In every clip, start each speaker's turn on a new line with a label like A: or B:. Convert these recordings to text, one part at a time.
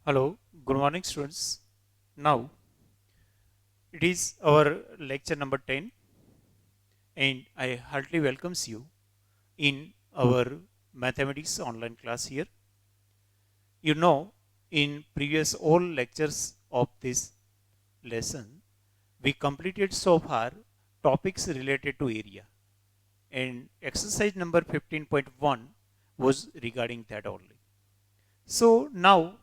A: Hello, good morning students. Now it is our lecture number 10 and I heartily welcomes you in our mathematics online class here. You know, in previous all lectures of this lesson, we completed so far topics related to area and exercise number 15.1 was regarding that only. So now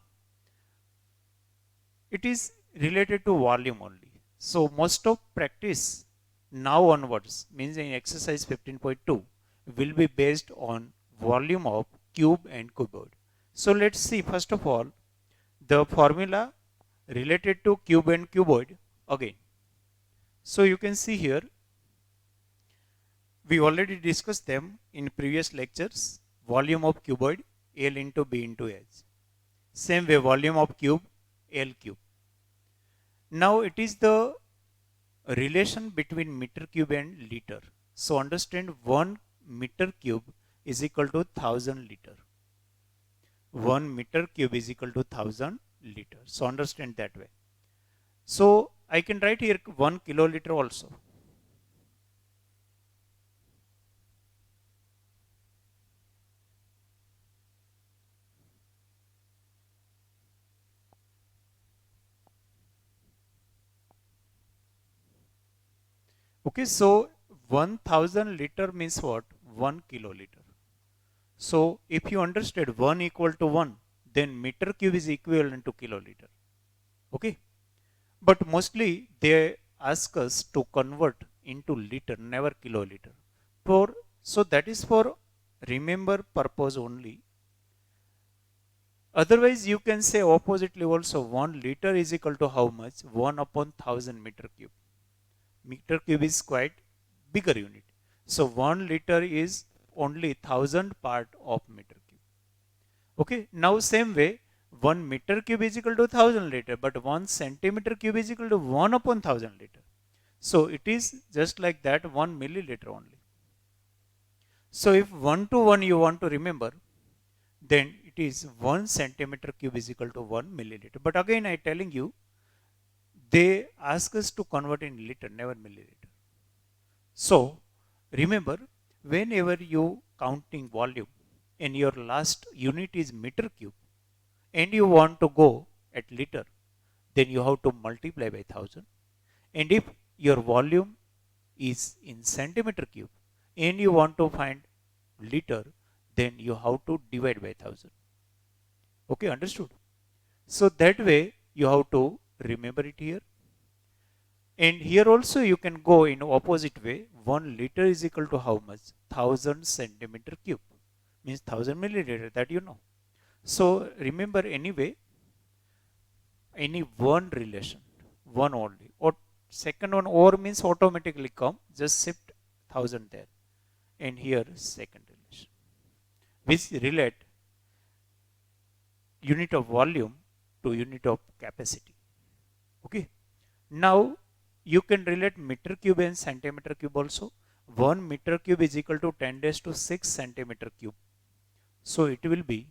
A: it is related to volume only. So most of practice now onwards means in exercise 15.2 will be based on volume of cube and cuboid. So let's see first of all the formula related to cube and cuboid again. So you can see here we already discussed them in previous lectures. Volume of cuboid L into B into H. Same way volume of cube L cube. Now it is the relation between meter cube and liter. So understand 1 meter cube is equal to 1000 liter. 1 meter cube is equal to 1000 liter. So understand that way. So I can write here 1 kiloliter also. Okay, so 1000 liter means what? 1 kiloliter. So if you understand 1 equal to 1, then meter cube is equivalent to kiloliter. Okay. But mostly they ask us to convert into liter, never kiloliter. For so that is for remember purpose only. Otherwise, you can say oppositely also 1 liter is equal to how much? 1 upon 1000 meter cube. Meter cube is quite bigger unit. So 1 liter is only 1000 part of meter cube. Okay, now same way 1 meter cube is equal to 1000 liter, but 1 centimeter cube is equal to 1 upon 1000 liter. So it is just like that 1 milliliter only. So if 1 to 1 you want to remember, then it is 1 centimeter cube is equal to 1 milliliter. But again I telling you, they ask us to convert in liter, never milliliter. So remember, whenever you counting volume and your last unit is meter cube and you want to go at liter, then you have to multiply by 1000. And if your volume is in centimeter cube and you want to find liter, then you have to divide by 1000. Okay, understood? So that way you have to remember it here. And here also you can go in opposite way. 1 liter is equal to how much? 1000 centimeter cube. Means 1000 milliliter, that you know. So remember anyway, any one relation, one only. Or second one or means automatically come, just shift 1000 there. And here second relation. Which relate unit of volume to unit of capacity. Okay. Now you can relate meter cube and centimeter cube also. 1 meter cube is equal to 10 raised to 6 centimeter cube. So it will be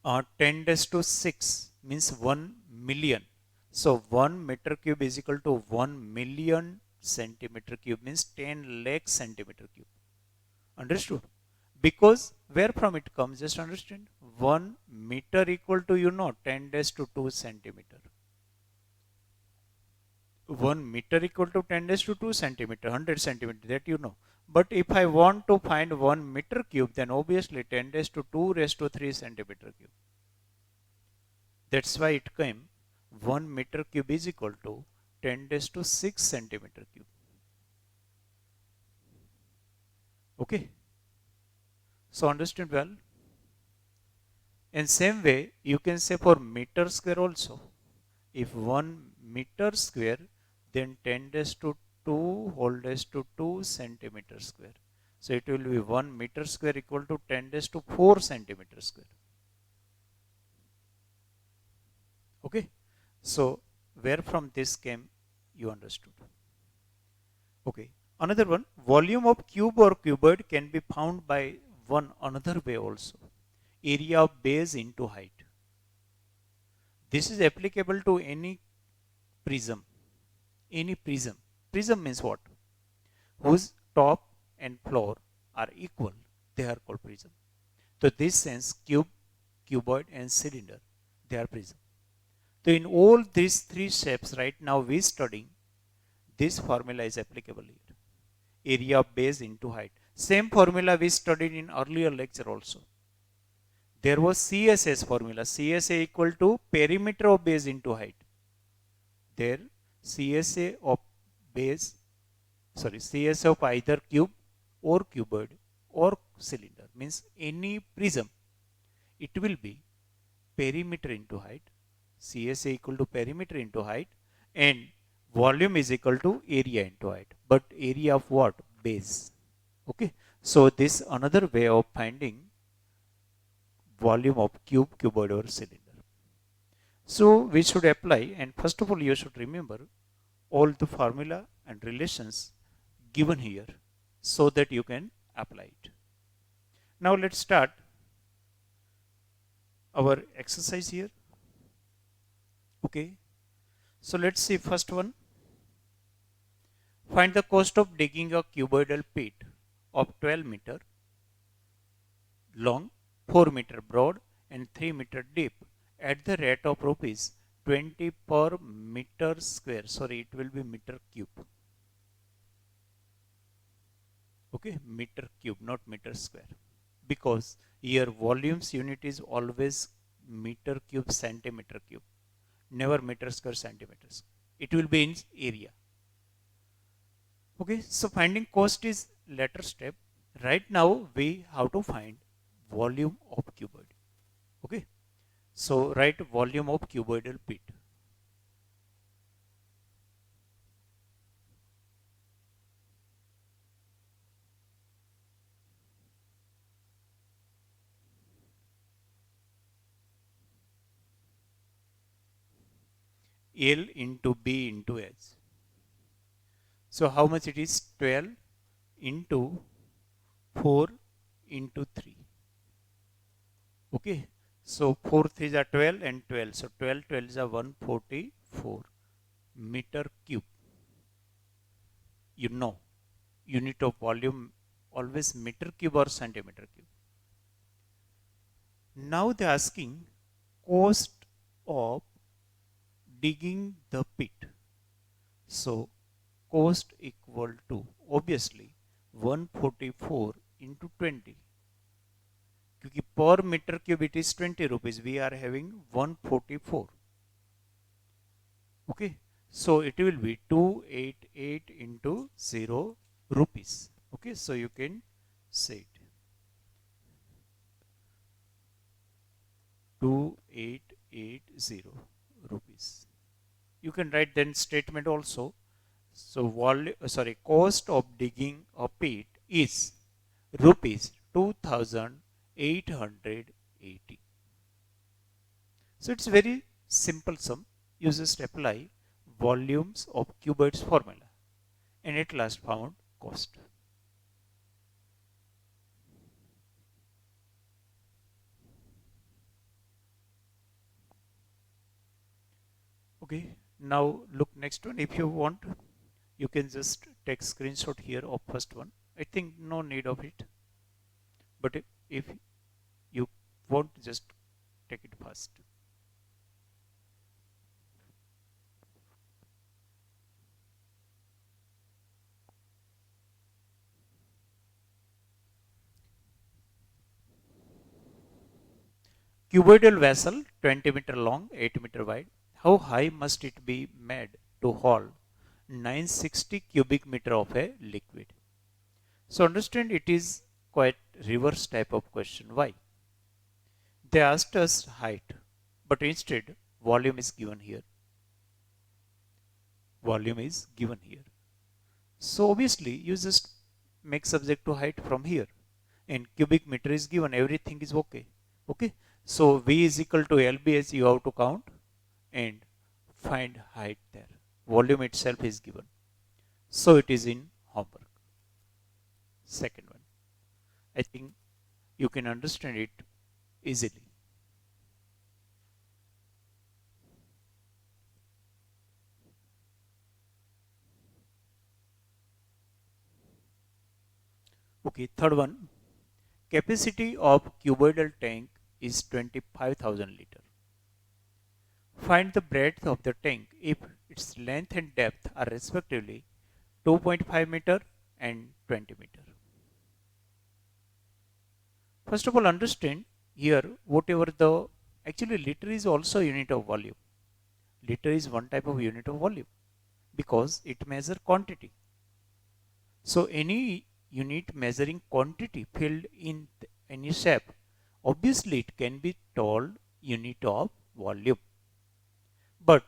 A: 10 raised to 6 means 1 million. So 1 meter cube is equal to 1 million centimeter cube means 10 lakh centimeter cube. Understood? Because where from it comes, just understand. 1 meter equal to 10 raised to 2 centimeter. 1 meter equal to 10 raised to 2 centimeter, 100 centimeter, that you know. But if I want to find 1 meter cube, then obviously 10 raised to 2 raised to 3 centimeter cube. That's why it came 1 meter cube is equal to 10 raised to 6 centimeter cube. Okay. So understand well. In same way, you can say for meter square also. If 1 meter square, then 10 raised to 2 whole raised to 2 centimeter square. So it will be 1 meter square equal to 10 raised to 4 centimeter square. Okay. So where from this came, you understood. Okay. Another one, volume of cube or cuboid can be found by one another way also. Area of base into height. This is applicable to any prism. Any prism. Prism means what? Whose top and floor are equal. They are called prism. So this sense, cube, cuboid and cylinder, they are prism. So in all these three shapes right now we studying, this formula is applicable here. Area of base into height. Same formula we studied in earlier lecture also. There was CSS formula. CSA equal to perimeter of base into height. There CSA of base, CSA of either cube or cuboid or cylinder means any prism. It will be perimeter into height. CSA equal to perimeter into height and volume is equal to area into height. But area of what? Base. Okay. So this another way of finding volume of cube, cuboid or cylinder. So we should apply, and first of all you should remember all the formula and relations given here so that you can apply it. Now let's start our exercise here. Okay. So let's see first one. Find the cost of digging a cuboidal pit of 12 meter long, 4 meter broad and 3 meter deep at the rate of rupees 20 per meter square. Sorry, it will be meter cube. Okay, meter cube, not meter square. Because here volumes unit is always meter cube, centimeter cube. Never meter square, centimeters. It will be in area. Okay, so finding cost is later step. Right now we have to find volume of cuboid. Okay, so write volume of cuboidal pit. L into B into H. So how much it is? 12 into 4 into 3. Okay. So 4 3s are 12 and 12. So 12 12s are 144 meter cube. You know, unit of volume always meter cube or centimeter cube. Now they are asking cost of digging the pit. So cost equal to obviously 144 into 20. क्योंकि per meter cube it is 20 rupees. We are having 144. Okay. So it will be 288 into 0 rupees. Okay. So you can say it. 2880 rupees. You can write then statement also. So cost of digging a pit is rupees 2880. So it's very simple sum. You just apply volumes of cuboids formula and at last found cost. Okay, now look next one. If you want, you can just take screenshot here of first one. I think no need of it. But if you want, just take it first. Cuboidal vessel 20 meter long, 8 meter wide. How high must it be made to hold 960 cubic meter of a liquid? So understand it is quite reverse type of question. Why? They asked us height, but instead volume is given here. Volume is given here. So obviously you just make subject to height from here and cubic meter is given. Everything is okay. Okay. So V is equal to LBS you have to count and find height there. Volume itself is given. So it is in homework. Second one. I think you can understand it easily. Okay, third one. Capacity of cuboidal tank is 25,000 liter. Find the breadth of the tank if its length and depth are respectively 2.5 meter and 20 meter. First of all, understand here whatever the actually liter is also unit of volume. Liter is one type of unit of volume because it measures quantity. So any unit measuring quantity filled in any shape, obviously it can be told unit of volume. But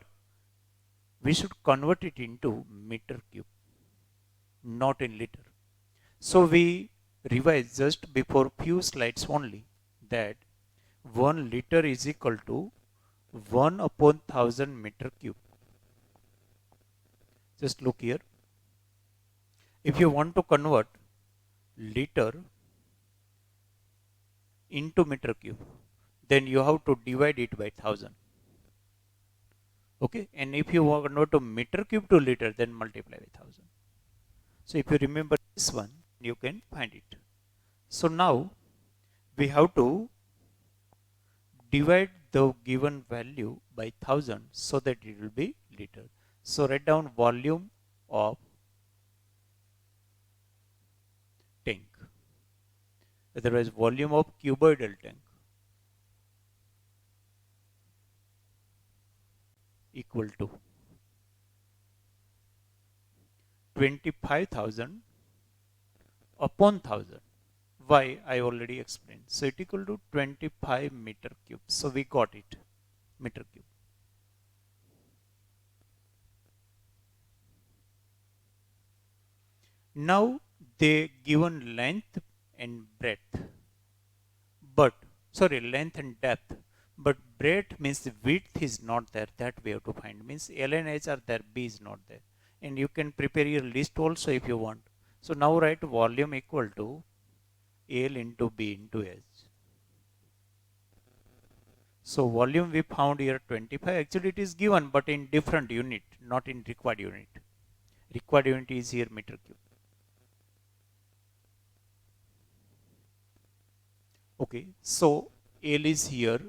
A: we should convert it into meter cube, not in liter. So we revise just before few slides only that 1 liter is equal to 1 upon 1000 meter cube. Just look here. If you want to convert liter into meter cube, then you have to divide it by 1000. Okay, and if you want to convert to meter cube to liter, then multiply by 1000. So if you remember this one, you can find it. So now we have to divide the given value by 1000 so that it will be liter. So write down volume of tank, otherwise volume of cuboidal tank equal to 25,000 upon 1000. Why? I already explained. So it equal to 25 meter cube. So we got it, meter cube. Now they given length and breadth, but sorry, length and depth, but breadth means the width is not there. That we have to find. Means L and H are there, B is not there, and you can prepare your list also if you want. So now write volume equal to L into B into H. So volume we found here 25. Actually it is given, but in different unit, not in required unit. Required unit is here meter cube. Okay, so L is here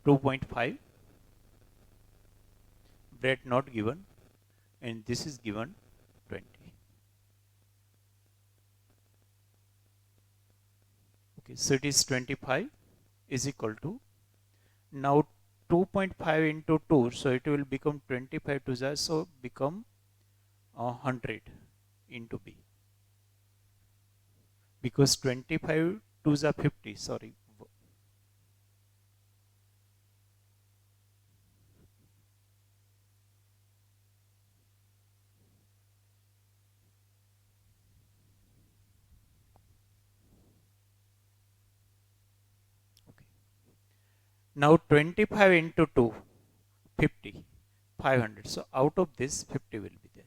A: 2.5, breadth not given, and this is given 20. Okay, so it is 25 is equal to, now 2.5 into 2, so it will become 25 to the, so become 100 into B, because 25 to the 50, sorry. Okay. Now 25 into 2, 50, 500. So out of this 50 will be there.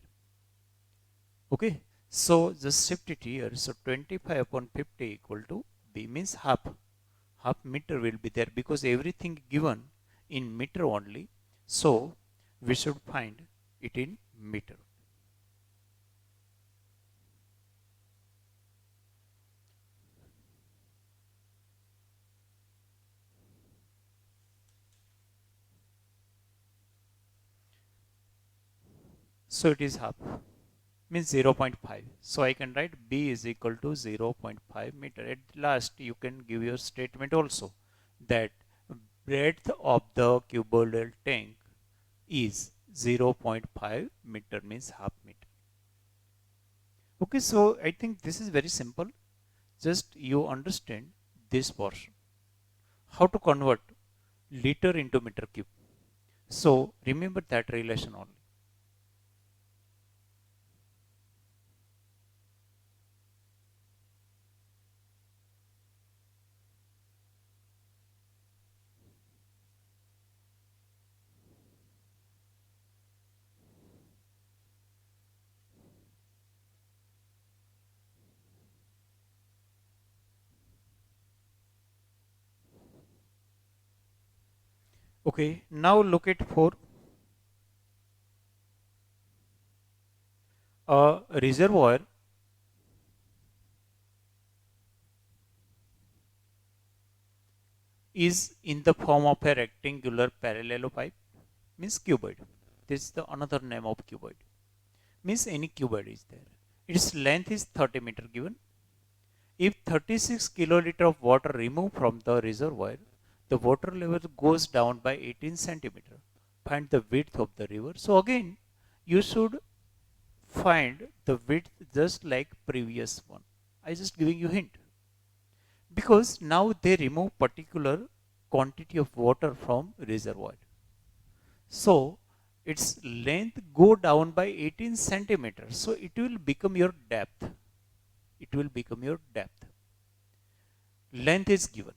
A: Okay. So just shift it here. So 25 upon 50 equal to B, means half. Half meter will be there because everything given in meter only. So we should find it in meter. So it is half, means 0.5. So I can write B is equal to 0.5 meter. At last you can give your statement also that breadth of the cuboidal tank is 0.5 meter, means half meter. Okay, so I think this is very simple. Just you understand this portion. How to convert liter into meter cube. So remember that relation only. Okay, now look at for a reservoir is in the form of a rectangular parallelopipe, means cuboid. This is the another name of cuboid. Means any cuboid is there. Its length is 30 meter given. If 36 kiloliter of water removed from the reservoir, the water level goes down by 18 centimeter. Find the width of the river. So again, you should find the width just like previous one. I just giving you hint. Because now they remove particular quantity of water from reservoir. So its length go down by 18 centimeters. So it will become your depth. It will become your depth. Length is given,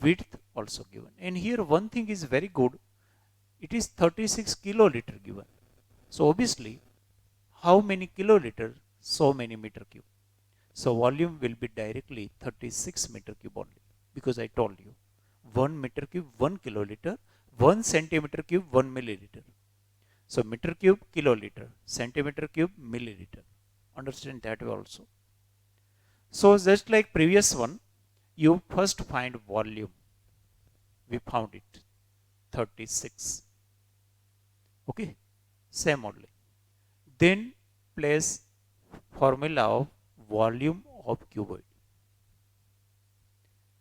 A: width also given. And here one thing is very good. It is 36 kiloliter given. So obviously, how many kiloliter? So many meter cube. So volume will be directly 36 meter cube only. Because I told you, 1 meter cube, 1 kiloliter, 1 centimeter cube, 1 milliliter. So meter cube, kiloliter, centimeter cube, milliliter. Understand that way also. So just like previous one, you first find volume. We found it, 36. Okay, same only. Then place formula of volume of cuboid.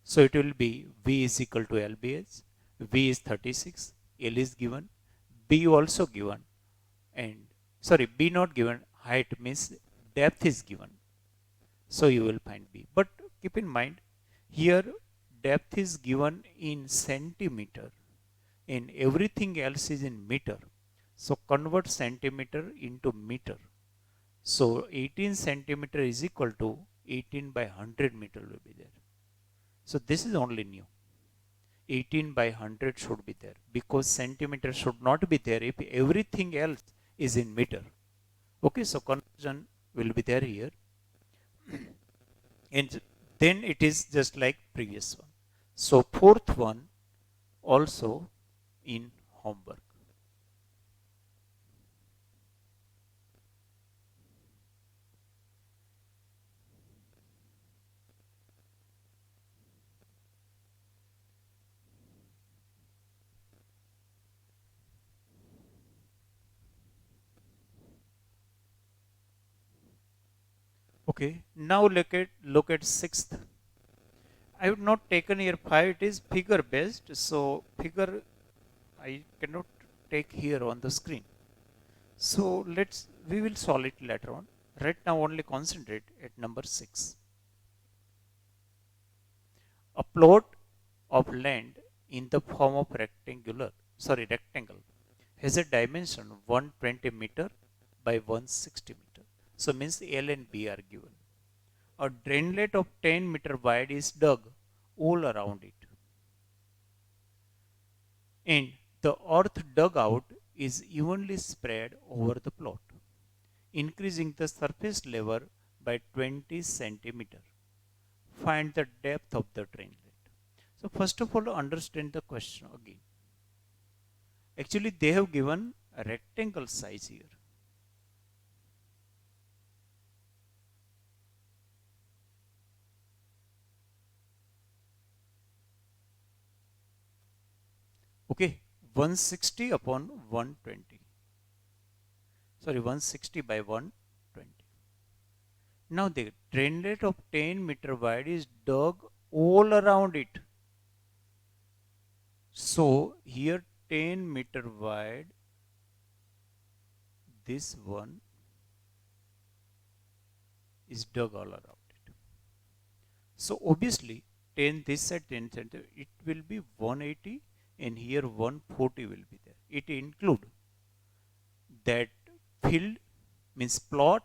A: So it will be V is equal to LBH. V is 36. L is given. B also given. And sorry, B not given. Height means depth is given. So you will find B. But keep in mind, here depth is given in centimeter and everything else is in meter. So convert centimeter into meter. So 18 centimeter is equal to 18 by 100 meter will be there. So this is only new. 18 by 100 should be there because centimeter should not be there if everything else is in meter. Okay, so conversion will be there here. And then it is just like previous one. So fourth one also in homework. Okay, now look at sixth. I have not taken here 5, it is figure based. So figure I cannot take here on the screen. So we will solve it later on. Right now only concentrate at number 6. A plot of land in the form of rectangle has a dimension 120 meter by 160 meter. So means L and B are given. A drainlet of 10 meter wide is dug all around it. And the earth dug out is evenly spread over the plot, increasing the surface level by 20 centimeter. Find the depth of the drainlet. So first of all, understand the question again. Actually, they have given a rectangle size here. Okay, 160 upon 120. Sorry, 160 by 120. Now the drainlet of 10 meter wide is dug all around it. So here 10 meter wide, this one is dug all around it. So obviously 10 this side, 10 center, it will be 180 and here 140 will be there. It include that field means plot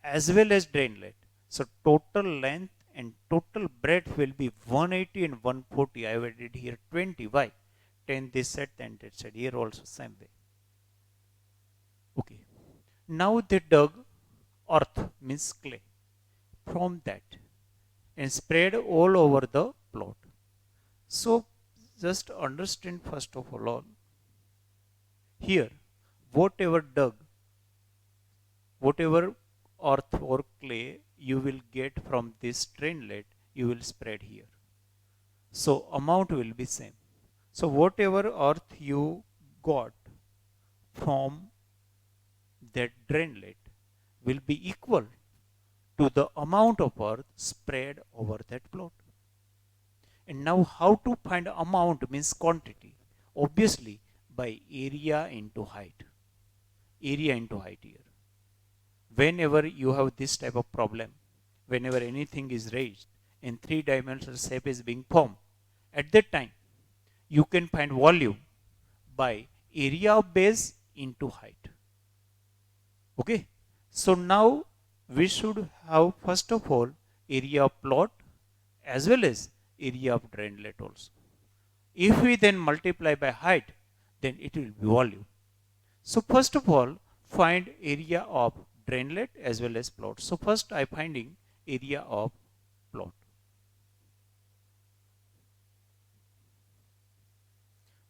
A: as well as drainlet. So total length and total breadth will be 180 and 140. I have added here 20. Why? 10 this side, 10 that side. Here also same way. Okay. Now they dug earth means clay from that and spread all over the plot. So just understand first of all here whatever dug, whatever earth or clay you will get from this drainlet, you will spread here. So amount will be same. So whatever earth you got from that drainlet will be equal to the amount of earth spread over that plot. And now how to find amount means quantity. Obviously by area into height. Area into height here. Whenever you have this type of problem, whenever anything is raised and three-dimensional shape is being formed, at that time you can find volume by area of base into height. Okay. So now we should have first of all area of plot as well as area of drainlet also. If we then multiply by height, then it will be volume. So first of all, find area of drainlet as well as plot. So first I finding area of plot.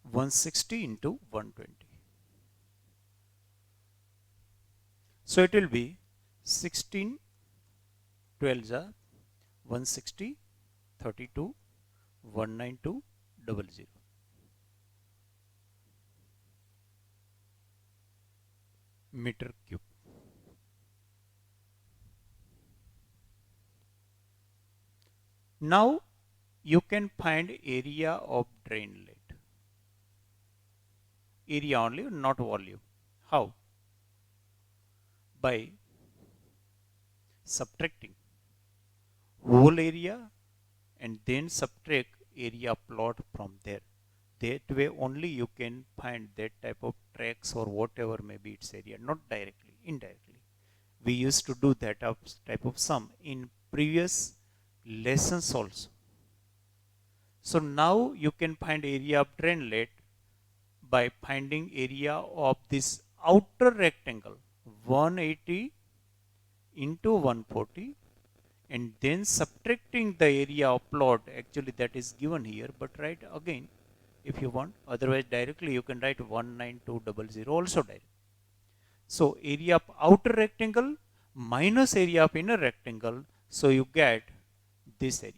A: 160 into 120. So it will be 16 12 are 160 32 192 00 meter cube. Now you can find area of drainlet. Area only, not volume. How? By subtracting whole area and then subtract area plot from there. That way only you can find that type of tracks or whatever may be its area, not directly, indirectly. We used to do that type of sum in previous lessons also. So now you can find area of drainlet by finding area of this outer rectangle 180 into 140 and then subtracting the area of plot. Actually that is given here, but write again if you want, otherwise directly you can write 19200 also direct. So area of outer rectangle minus area of inner rectangle, so you get this area.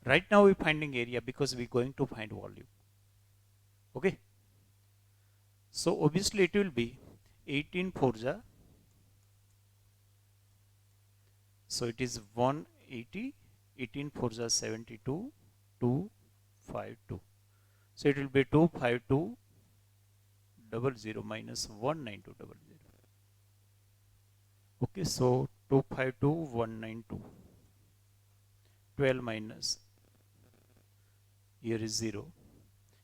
A: Right now we're finding area because we're going to find volume. Okay. So obviously it will be 18 forza. So it is 180, 18 forza 72, 252. So it will be 25200 minus 19200. Okay, so 252192. 12 minus, here is 0,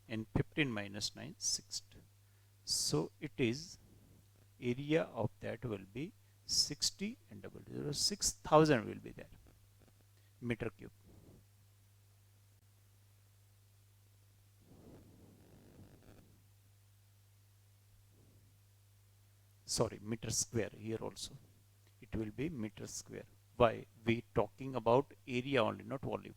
A: and 15 minus 9, 60. So it is area of that will be 60 and 00, 6000 will be there, meter cube. Sorry, meter square here also. It will be meter square. Why? We talking about area only, not volume.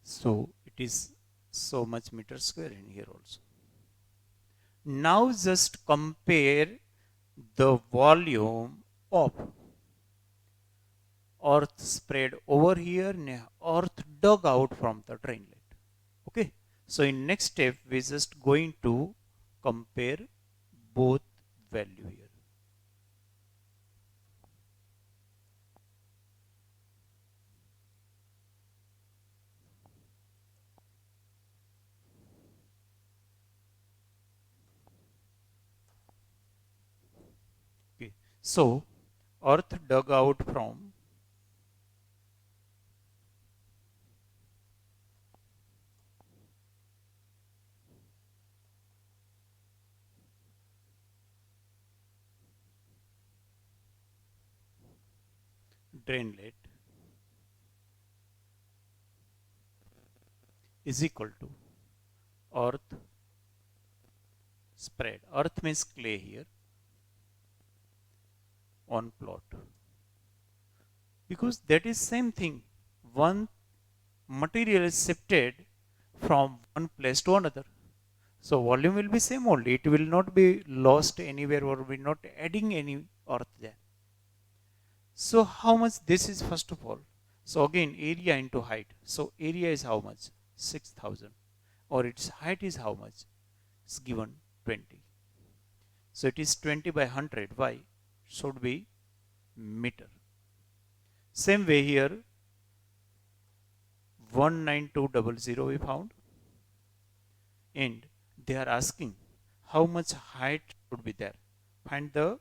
A: So it is so much meter square in here also. Now just compare the volume of earth spread over here and earth dug out from the drainlet. Okay. So in next step we just going to compare both value here. Okay. So earth dug out from drainlet is equal to earth spread. Earth means clay here on plot, because that is same thing. One material is shifted from one place to another. So volume will be same only. It will not be lost anywhere, or we not adding any earth there. So how much this is first of all? So again area into height. So area is how much? 6,000. Or its height is how much? It's given 20. So it is 20 by 100. Why? Should be meter. Same way here 19200 we found, and they are asking how much height should be there. Find the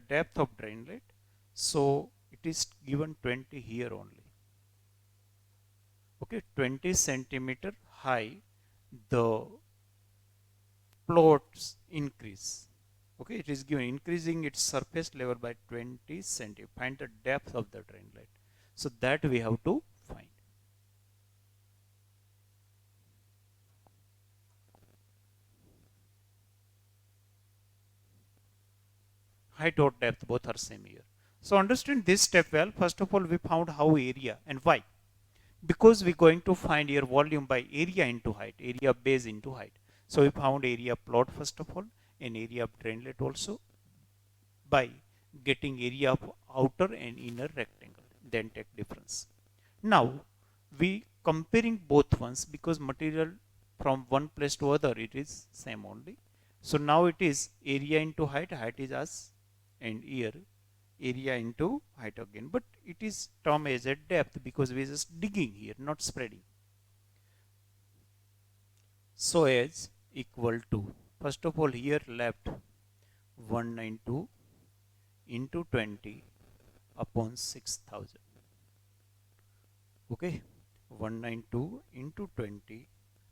A: depth of drainlet. So it is given 20 here only. Okay, 20 centimeter high the plots increase. Okay, it is given increasing its surface level by 20 centimeter. Find the depth of the drainlet. So that we have to find. Height or depth both are same here. So understand this step well. First of all, we found how area and why. Because we're going to find your volume by area into height, area base into height. So we found area plot first of all, and area of drainlet also, by getting area of outer and inner rectangle. Then take difference. Now we comparing both ones, because material from one place to other it is same only. So now it is area into height. Height is us, and here area into height again, but it is term as a depth because we are just digging here, not spreading. So as equal to, first of all here left 192 into 20 upon 6,000. Okay, 192 into 20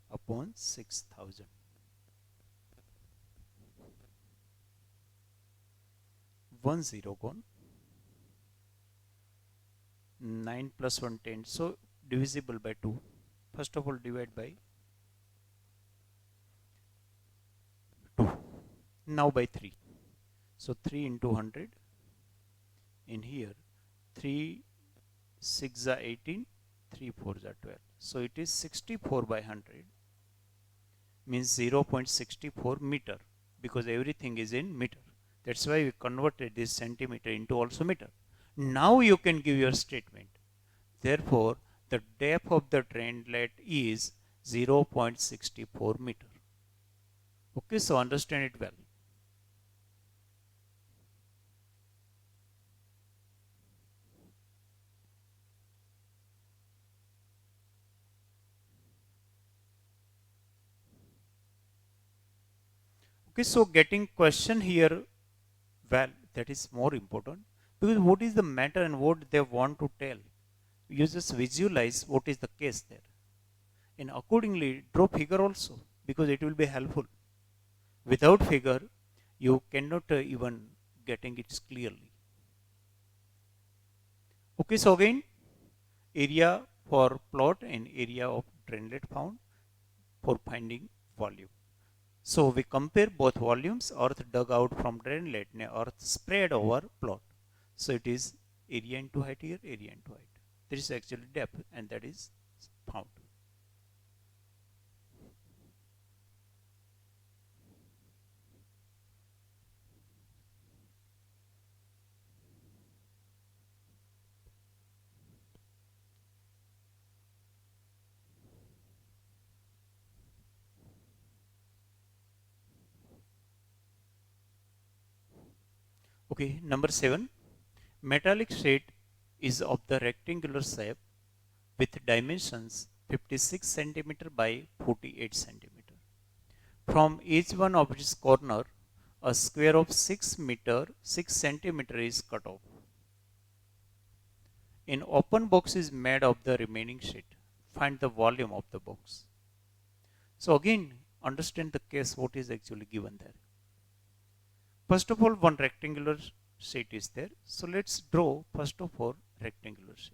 A: upon 6,000. 10 gone. 9 plus 1 10. So divisible by 2. First of all divide by 2. Now by 3. So 3 into 100. In here 3 6 are 18. 3 4 are 12. So it is 64 by 100. Means 0.64 meter, because everything is in meter. That's why we converted this centimeter into also meter. Now you can give your statement. Therefore, the depth of the drainlet is 0.64 meter. Okay, so understand it well. Okay, so getting question here, well, that is more important, because what is the matter and what they want to tell. You just visualize what is the case there, and accordingly draw figure also, because it will be helpful. Without figure you cannot even getting it clearly. Okay, so again area for plot and area of drainlet found for finding volume. So we compare both volumes, earth dug out from drainlet and earth spread over plot. So it is area into height here, area into height. This is actually depth, and that is found. Okay, number 7. Metallic sheet is of the rectangular shape with dimensions 56 centimeter by 48 centimeter. From each one of its corner, a square of 6 centimeter is cut off. An open box is made of the remaining sheet. Find the volume of the box. So again, understand the case what is actually given there. First of all, one rectangular sheet is there. So let's draw first of all rectangular sheet.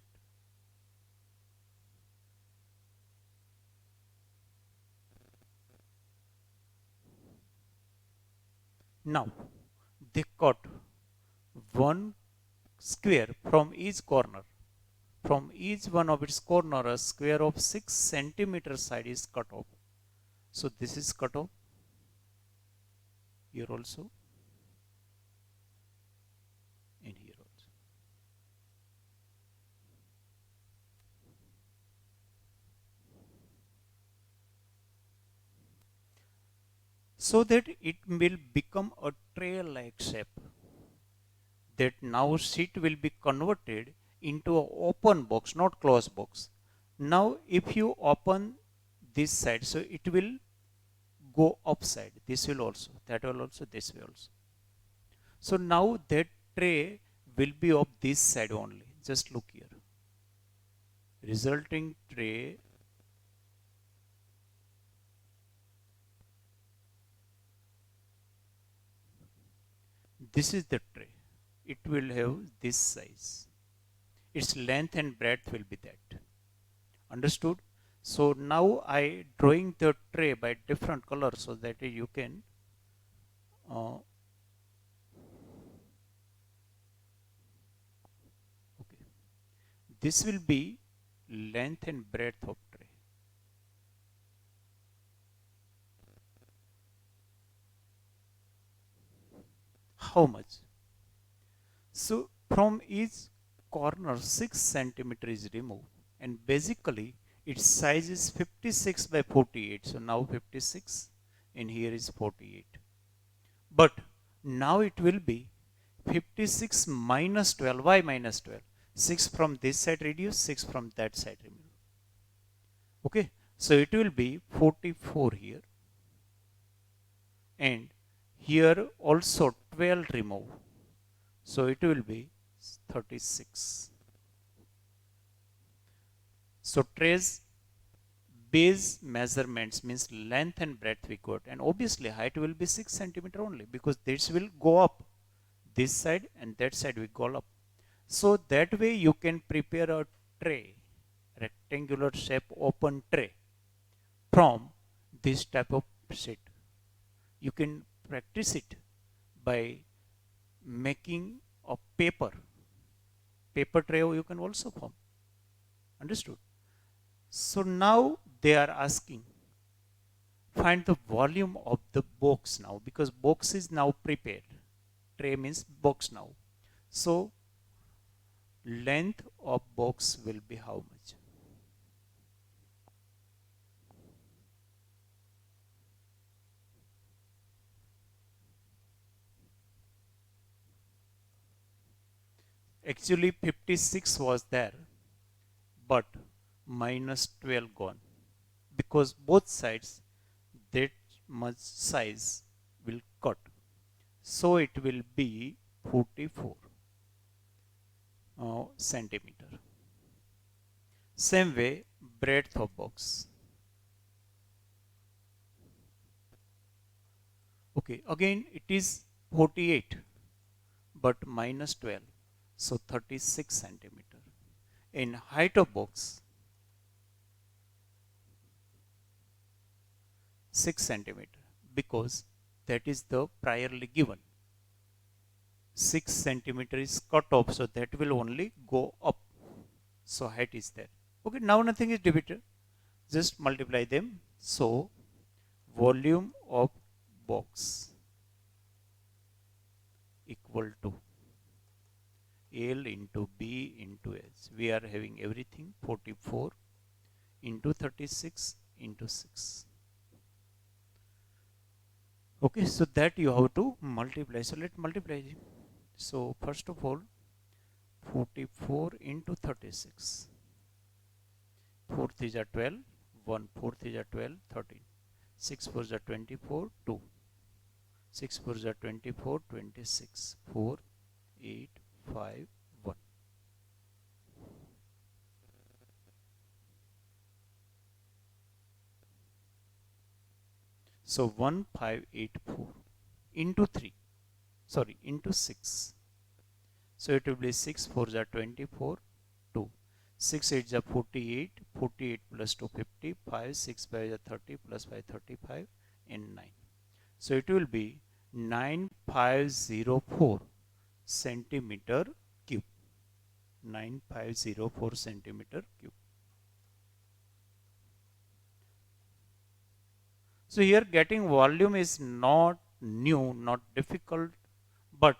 A: Now they cut one square from each corner. From each one of its corner, a square of 6 centimeter side is cut off. So this is cut off here also, and here also. So that it will become a tray like shape, that now sheet will be converted into an open box, not closed box. Now if you open this side, so it will go upside, this will also, that will also, this will also. So now that tray will be of this side only. Just look here, resulting tray, this is the tray, it will have this size, its length and breadth will be that. Understood? So now I drawing the tray by different colors so that you can uh, okay, this will be length and breadth of tray. How much? So from each corner 6 centimeter is removed, and basically its size is 56 by 48. So now 56 and here is 48. But now it will be 56 minus 12. Why minus 12? 6 from this side reduce, 6 from that side remove. Okay, so it will be 44 here, and here also 12 remove. So it will be 36. So trace base measurements means length and breadth we got, and obviously height will be 6 centimeter only, because this will go up this side and that side will go up. So that way you can prepare a tray, rectangular shape open tray, from this type of sheet. You can practice it by making a paper tray you can also form. Understood? So now they are asking, find the volume of the box now, because box is now prepared. Tray means box now. So length of box will be how much? Actually 56 was there, but minus 12 gone, because both sides that much size will cut. So it will be 44 centimeter. Same way, breadth of box. Okay, again it is 48, but minus 12, so 36 centimeter. In height of box, 6 centimeter, because that is the priorly given. 6 centimeter is cut off, so that will only go up. So height is there. Okay, now nothing is divided, just multiply them. So volume of box equal to L into B into H. We are having everything 44 into 36 into 6. Okay, so that you have to multiply. So let's multiply. So first of all, 44 into 36. 4 3s are 12, 1 4 3s are 12, 13. 6 4s are 24, 2. 6 4s are 24, 26, 4, 8, 5, 1. So 1584 into 3, sorry, into 6. So it will be 6 4s are 24, 2. 6 8s are 48, 48 plus 2 50, 5, 6 5 are 30 plus 5 35, and 9. So it will be 9504 centimeter cube. 9504 centimeter cube. So here getting volume is not new, not difficult, but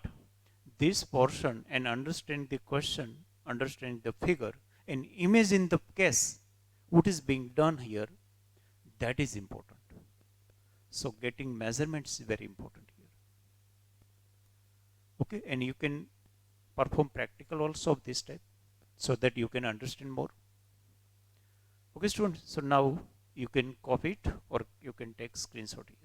A: this portion and understand the question, understand the figure, and imagine the case, what is being done here, that is important. So getting measurements is very important here. Okay, and you can perform practical also of this type so that you can understand more. Okay, students, so now you can copy it or you can take screenshot here.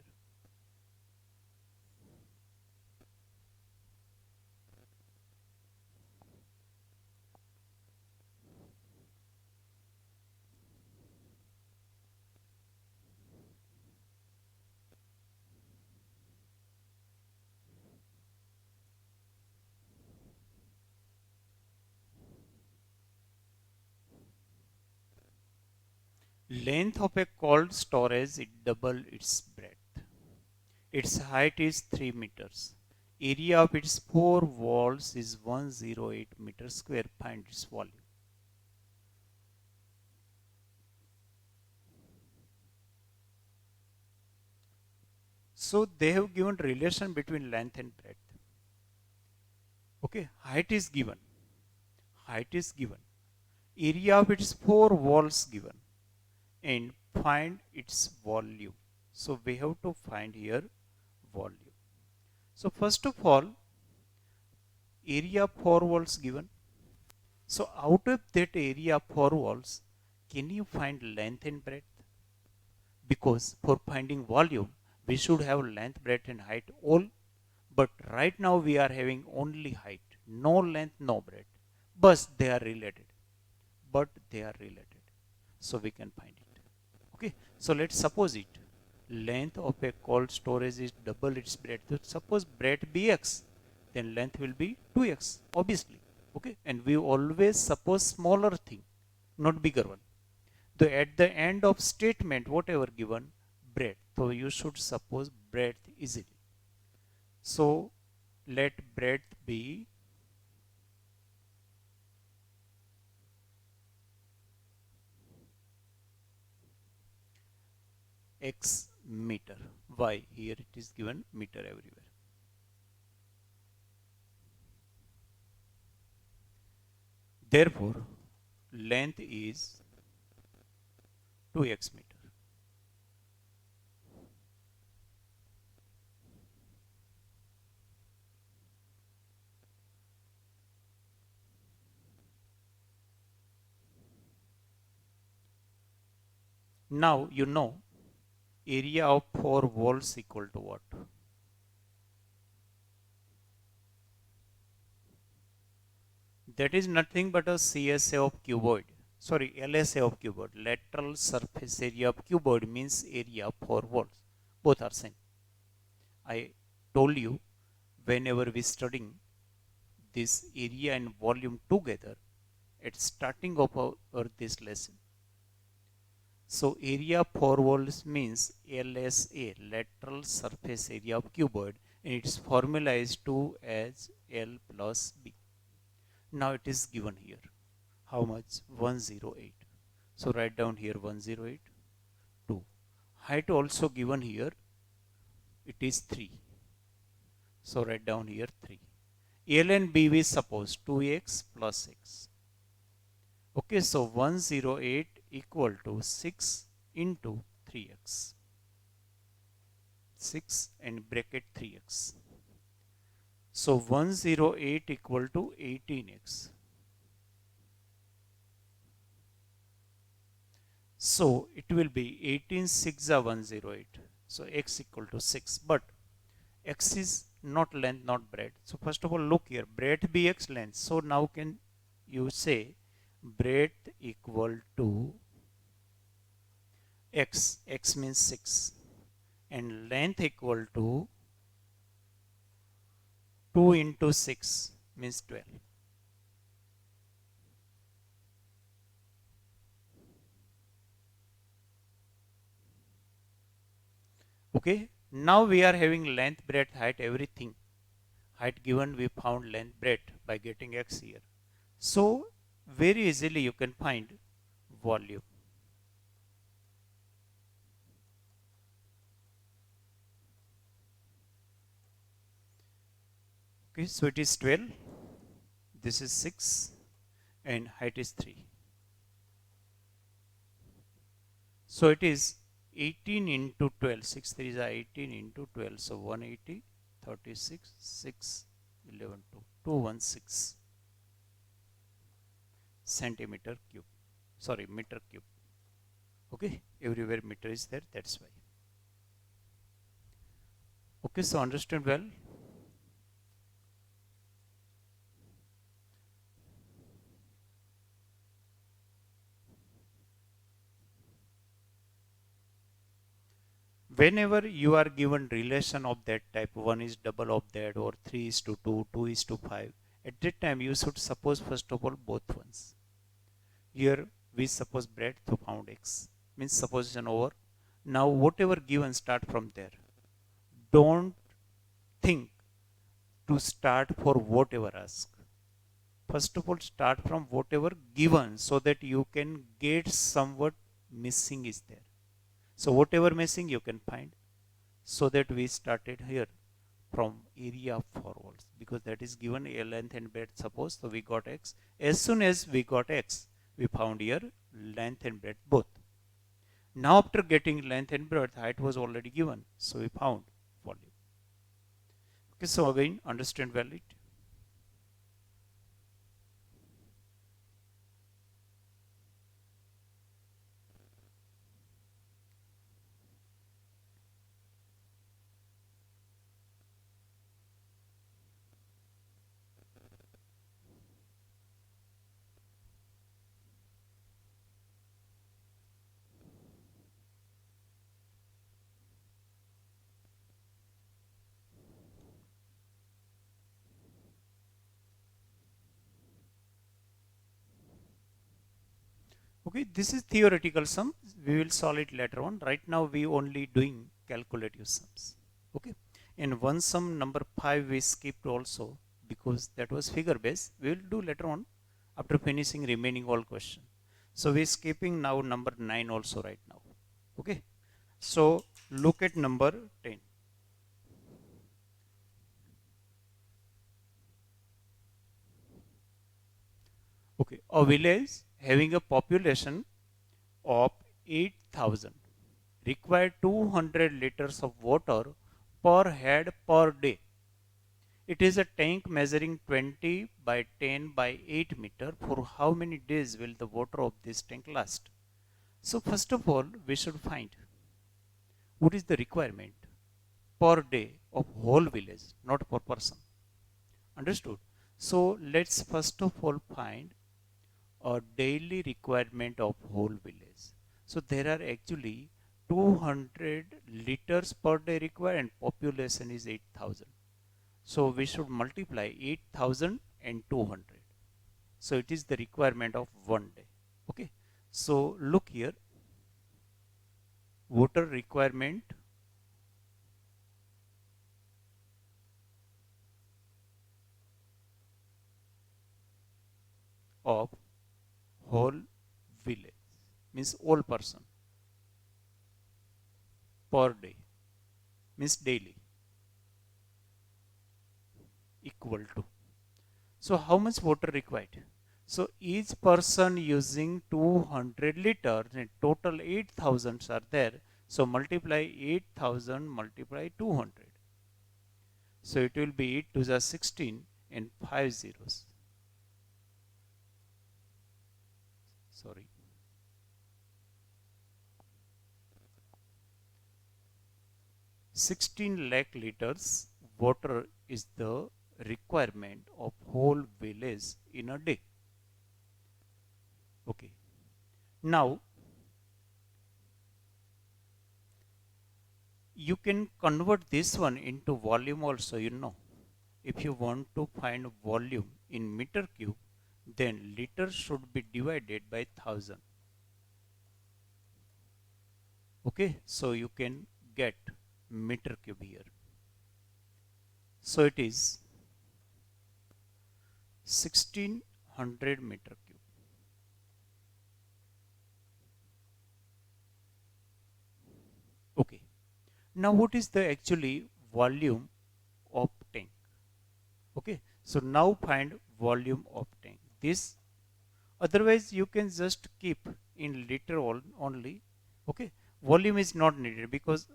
A: Length of a cold storage is double its breadth. Its height is 3 meters. Area of its four walls is 108 meters square. Find its volume. So they have given relation between length and breadth. Okay, height is given. Height is given. Area of its four walls given. And find its volume. So we have to find here volume. So first of all, area of four walls given. So out of that area of four walls, can you find length and breadth? Because for finding volume, we should have length, breadth and height all. But right now we are having only height, no length, no breadth. But they are related. But they are related. So we can find it. Okay. So let's suppose it. Length of a cold storage is double its breadth. So suppose breadth be x, then length will be 2x, obviously. Okay. And we always suppose smaller thing, not bigger one. So at the end of statement, whatever given, breadth. So you should suppose breadth easily. So let breadth be x meter. Why? Here it is given meter everywhere. Therefore, length is 2x meter. Now you know area of four walls equal to what? That is nothing but a CSA of cuboid. Sorry, LSA of cuboid. Lateral surface area of cuboid means area of four walls. Both are same. I told you whenever we studying this area and volume together at starting of our this lesson. So area for walls means LSA, lateral surface area of cuboid, and its formula is 2 as L plus B. Now it is given here. How much? 108. So write down here 108, 2. Height also given here. It is 3. So write down here 3. L and B we suppose 2x plus x. Okay, so 108 equal to 6 into 3x. 6 and bracket 3x. So 108 equal to 18x. So it will be 18 6 are 108. So x equal to 6. But x is not length, not breadth. So first of all, look here. Breadth be x length. So now can you say breadth equal to x. X means 6. And length equal to 2 into 6 means 12. Okay. Now we are having length, breadth, height, everything. Height given, we found length, breadth by getting x here. So very easily you can find volume. Okay, so it is 12, this is 6, and height is 3. So it is 18 into 12, 6 3 is 18 into 12, so 180, 36, 6, 11, 2, 216 centimeter cube, sorry, meter cube. Okay, everywhere meter is there, that's why. Okay, so understand well. Whenever you are given relation of that type, 1 is double of that, or 3 is to 2, 2 is to 5, at that time you should suppose first of all both ones. Here we suppose breadth to found x, means supposition over. Now whatever given, start from there. Don't think to start for whatever asked. First of all, start from whatever given so that you can get somewhat missing is there. So whatever missing you can find. So that we started here from area of four walls, because that is given a length and breadth, suppose. So we got x. As soon as we got x, we found here length and breadth both. Now after getting length and breadth, height was already given, so we found volume. Okay, so again understand well it. Okay, this is theoretical sum. We will solve it later on. Right now we only doing calculative sums. Okay, and one sum number 5 we skipped also because that was figure based. We will do later on after finishing remaining all question. So we skipping now number 9 also right now. Okay, so look at number 10. Okay, a village having a population of 8,000 require 200 liters of water per head per day. It is a tank measuring 20 by 10 by 8 meter. For how many days will the water of this tank last? So first of all, we should find what is the requirement per day of whole village, not per person. Understood? So let's first of all find a daily requirement of whole village. So there are actually 200 liters per day required and population is 8,000. So we should multiply 8,000 and 200. So it is the requirement of one day. Okay. So look here, water requirement of whole village means all person per day means daily equal to. So how much water required? So each person using 200 liters and total 8,000 are there. So multiply 8,000 multiply 200. So it will be 8 to the 16 and 5 zeros. Sorry. 16 lakh liters water is the requirement of whole village in a day. Okay. Now you can convert this one into volume also, you know. If you want to find volume in meter cube, then liters should be divided by 1000. Okay, so you can get meter cube here. So it is 1600 meter cube. Okay. Now what is the actually volume of tank? Okay. So now find volume of tank. This otherwise you can just keep in liter only. Okay. Volume is not needed because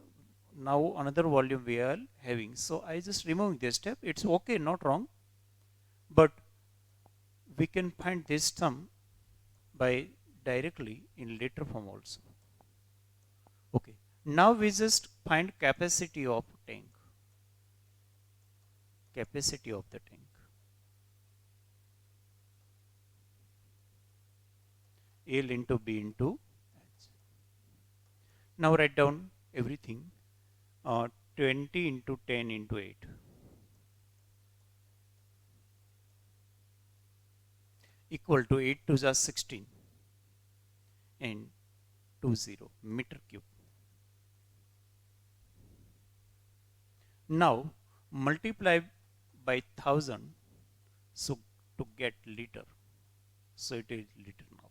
A: now another volume we are having. So I just remove this step. It's okay, not wrong. But we can find this sum by directly in liter form also. Okay. Now we just find capacity of tank. Capacity of the tank. L into B into H. Now write down everything. 20 into 10 into 8 equal to 8 to the 16 and 20 meter cube. Now multiply by 1000 so to get liter. So it is liter now.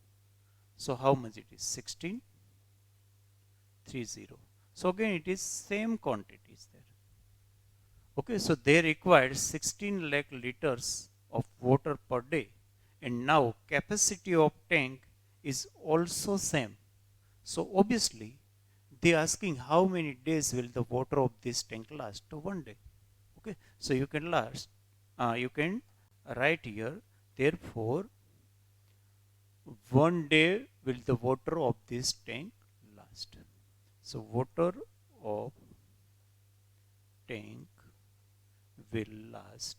A: So how much it is? 16 30. So again it is same quantities there. Okay, so they required 16 lakh liters of water per day, and now capacity of tank is also same. So obviously they asking how many days will the water of this tank last? To 1 day. Okay, so you can write here. Therefore, 1 day will the water of this tank last. So water of tank will last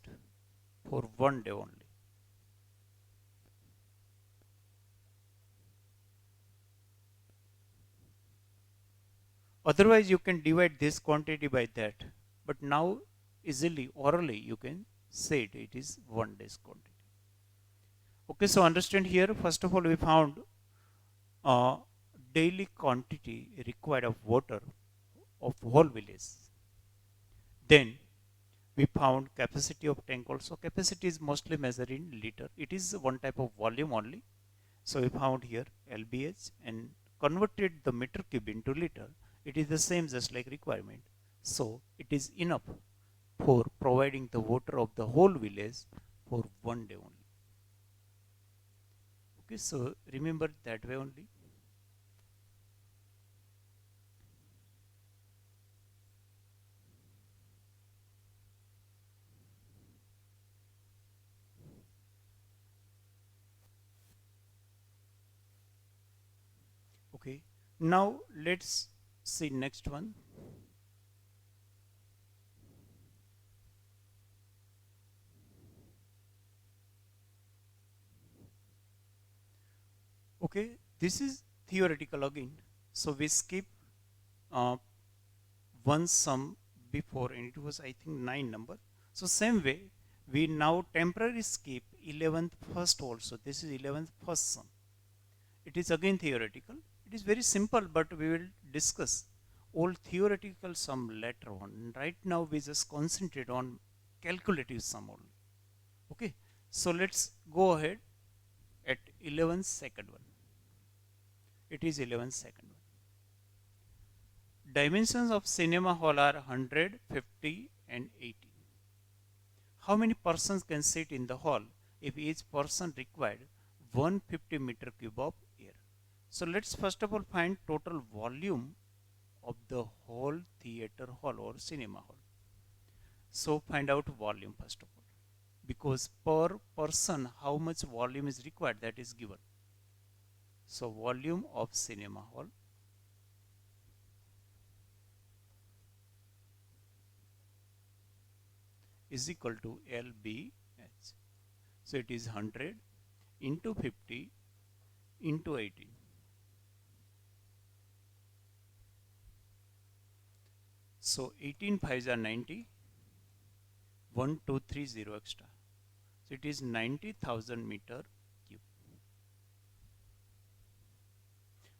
A: for 1 day only. Otherwise, you can divide this quantity by that. But now, easily, orally, you can say it is 1 day's quantity. Okay, so understand here, first of all, we found daily quantity required of water of whole village. Then we found capacity of tank also. Capacity is mostly measured in liter. It is one type of volume only. So we found here LBH and converted the meter cube into liter. It is the same just like requirement. So it is enough for providing the water of the whole village for 1 day only. Okay, so remember that way only. Okay, now let's see next one. Okay, this is theoretical again. So we skip uh, one sum before and it was I think 9 number. So same way we now temporarily skip 11th first also. This is 11th first sum. It is again theoretical. It is very simple, but we will discuss all theoretical sum later on. Right now we just concentrate on calculative sum only. Okay, so let's go ahead at 11th second one. It is 11th second one. Dimensions of cinema hall are 100, 50 and 80. How many persons can sit in the hall if each person required 150 meter cube of air? So let's first of all find total volume of the whole theater hall or cinema hall. So find out volume first of all, because per person how much volume is required, that is given. So volume of cinema hall is equal to LBH. So it is 100 into 50 into 18. So 18 5s are 90, 1 2 3 0 extra. So it is 90,000 meter cube.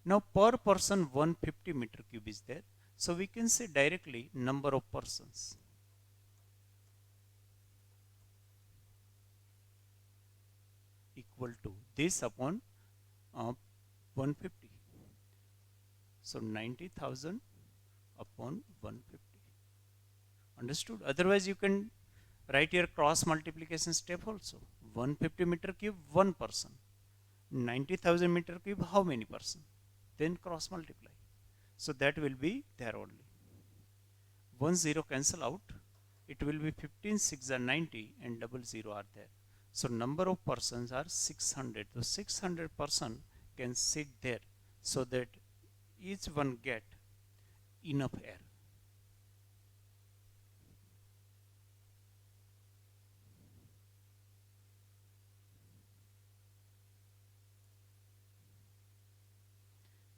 A: Now per person 150 meter cube is there. So we can say directly number of persons equal to this upon 150. So 90,000 upon 150. Understood? Otherwise you can write your cross multiplication step also. 150 meter cube, one person. 90,000 meter cube, how many person? Then cross multiply. So that will be there only. 1 0 cancel out. It will be 15 6 are 90 and double 0 are there. So number of persons are 600. So 600 person can sit there so that each one get enough air.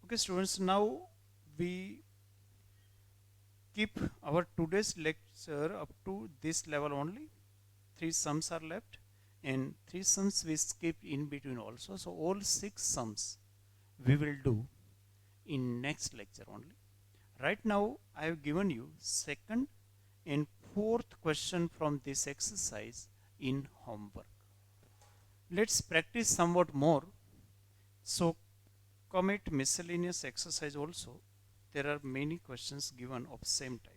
A: Okay students, now we keep our today's lecture up to this level only. 3 sums are left and 3 sums we skipped in between also. So all 6 sums we will do in next lecture only. Right now I have given you second and fourth question from this exercise in homework. Let's practice somewhat more. So commit miscellaneous exercise also. There are many questions given of same type.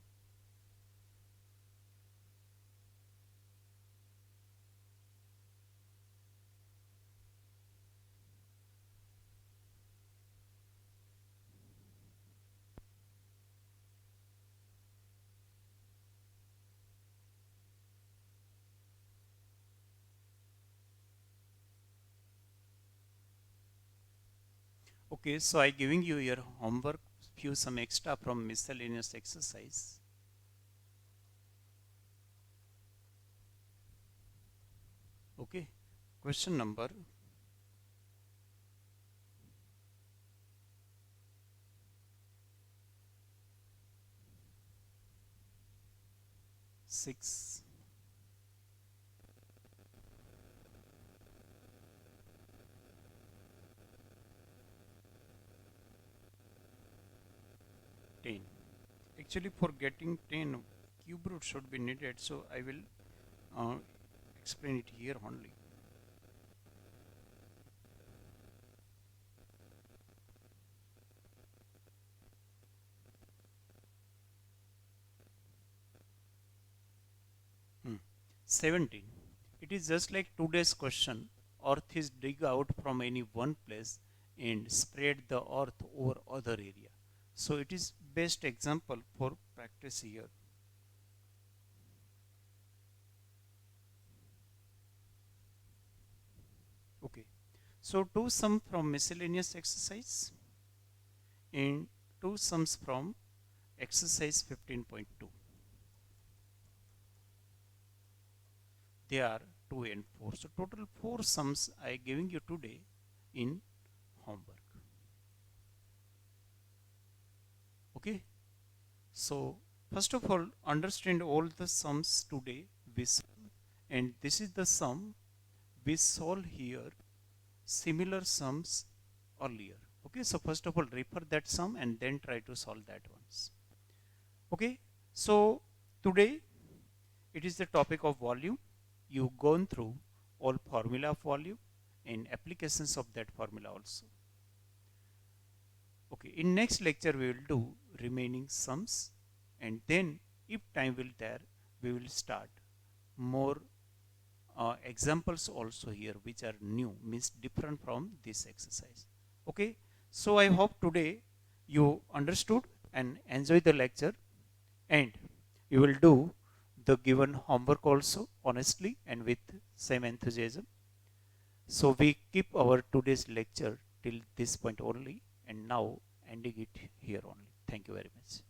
A: Okay, so I giving you your homework, few some extra from miscellaneous exercise. Okay, question number 6. Actually for getting 10 cube root should be needed, so I will explain it here only. Hmm. 17. It is just like today's question. Earth is dig out from any one place and spread the earth over other area. So it is best example for practice here. Okay. So two sums from miscellaneous exercise and two sums from exercise 15.2. They are 2 and 4. So total 4 sums I am giving you today in homework. Okay. So first of all, understand all the sums today we solve, and this is the sum we solve here. Similar sums earlier. Okay. So first of all, refer that sum and then try to solve that ones. Okay. So today it is the topic of volume. You've gone through all formula of volume and applications of that formula also. Okay, in next lecture we will do remaining sums, and then if time will there we will start more examples also here which are new, means different from this exercise. Okay, so I hope today you understood and enjoy the lecture, and you will do the given homework also honestly and with same enthusiasm. So we keep our today's lecture till this point only, and now ending it here only. Thank you very much.